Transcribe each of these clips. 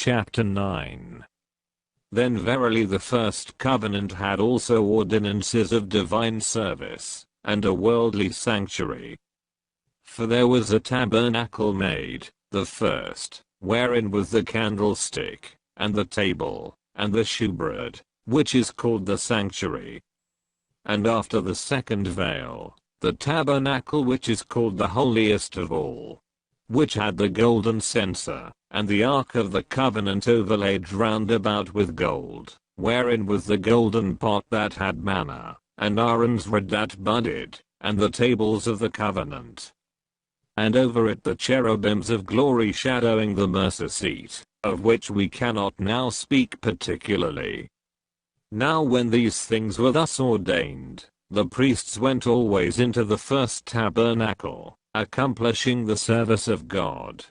chapter 9. Then verily the first covenant had also ordinances of divine service, and a worldly sanctuary. For there was a tabernacle made, the first, wherein was the candlestick, and the table, and the shewbread, which is called the sanctuary. And after the second veil, the tabernacle which is called the holiest of all, which had the golden censer, and the ark of the covenant overlaid round about with gold, wherein was the golden pot that had manna, and Aaron's rod that budded, and the tables of the covenant. And over it the cherubims of glory shadowing the mercy seat, of which we cannot now speak particularly. Now when these things were thus ordained, the priests went always into the first tabernacle, accomplishing the service of God.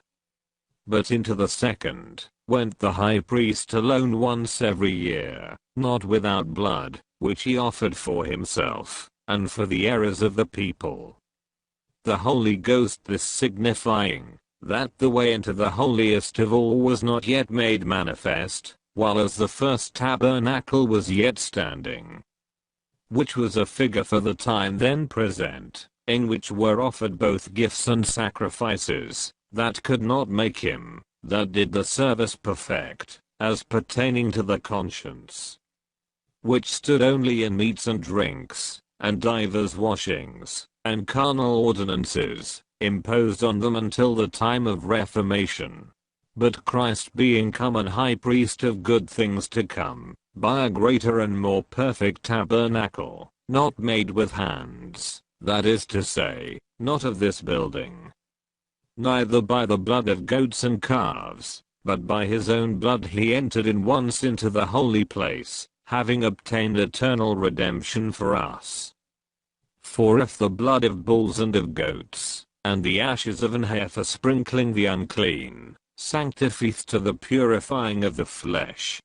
But into the second, went the high priest alone once every year, not without blood, which he offered for himself, and for the errors of the people. The Holy Ghost this signifying, that the way into the holiest of all was not yet made manifest, while as the first tabernacle was yet standing. Which was a figure for the time then present, in which were offered both gifts and sacrifices, that could not make him, that did the service perfect, as pertaining to the conscience. Which stood only in meats and drinks, and divers washings, and carnal ordinances, imposed on them until the time of Reformation. But Christ being come an high priest of good things to come, by a greater and more perfect tabernacle, not made with hands, that is to say, not of this building, neither by the blood of goats and calves, but by his own blood he entered in once into the holy place, having obtained eternal redemption for us. For if the blood of bulls and of goats, and the ashes of an heifer sprinkling the unclean, sanctifieth to the purifying of the flesh,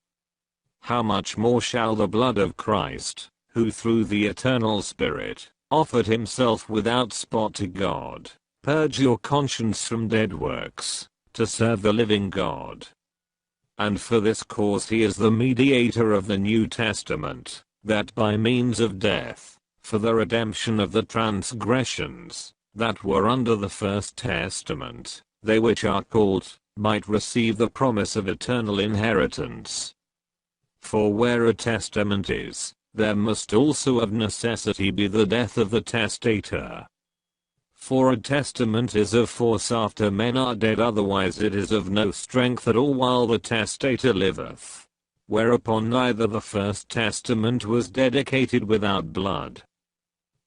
how much more shall the blood of Christ, who through the eternal Spirit, offered himself without spot to God, purge your conscience from dead works, to serve the living God. And for this cause he is the mediator of the New Testament, that by means of death, for the redemption of the transgressions, that were under the first testament, they which are called, might receive the promise of eternal inheritance. For where a testament is, there must also of necessity be the death of the testator. For a testament is of force after men are dead, otherwise it is of no strength at all while the testator liveth. Whereupon neither the first testament was dedicated without blood.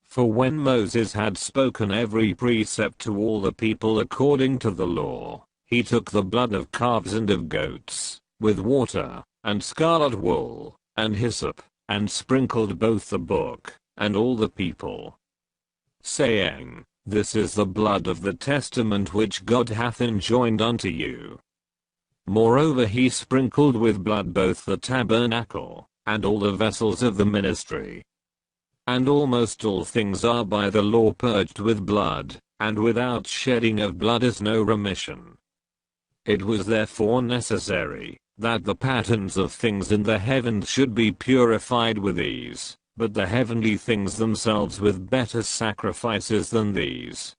For when Moses had spoken every precept to all the people according to the law, he took the blood of calves and of goats, with water, and scarlet wool, and hyssop, and sprinkled both the book, and all the people, saying, This is the blood of the testament which God hath enjoined unto you. Moreover he sprinkled with blood both the tabernacle, and all the vessels of the ministry. And almost all things are by the law purged with blood, and without shedding of blood is no remission. It was therefore necessary, that the patterns of things in the heavens should be purified with these, but the heavenly things themselves with better sacrifices than these.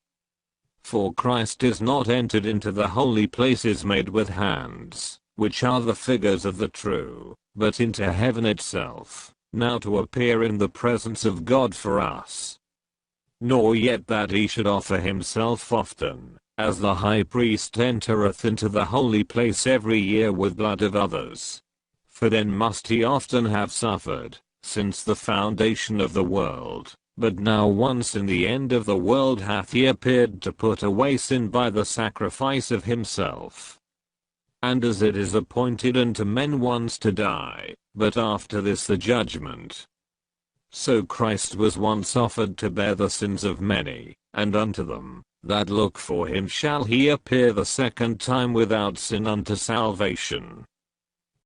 For Christ is not entered into the holy places made with hands, which are the figures of the true, but into heaven itself, now to appear in the presence of God for us. Nor yet that he should offer himself often, as the high priest entereth into the holy place every year with blood of others. For then must he often have suffered, since the foundation of the world, but now once in the end of the world hath he appeared to put away sin by the sacrifice of himself. And as it is appointed unto men once to die, but after this the judgment, so Christ was once offered to bear the sins of many, and unto them that look for him shall he appear the second time without sin unto salvation.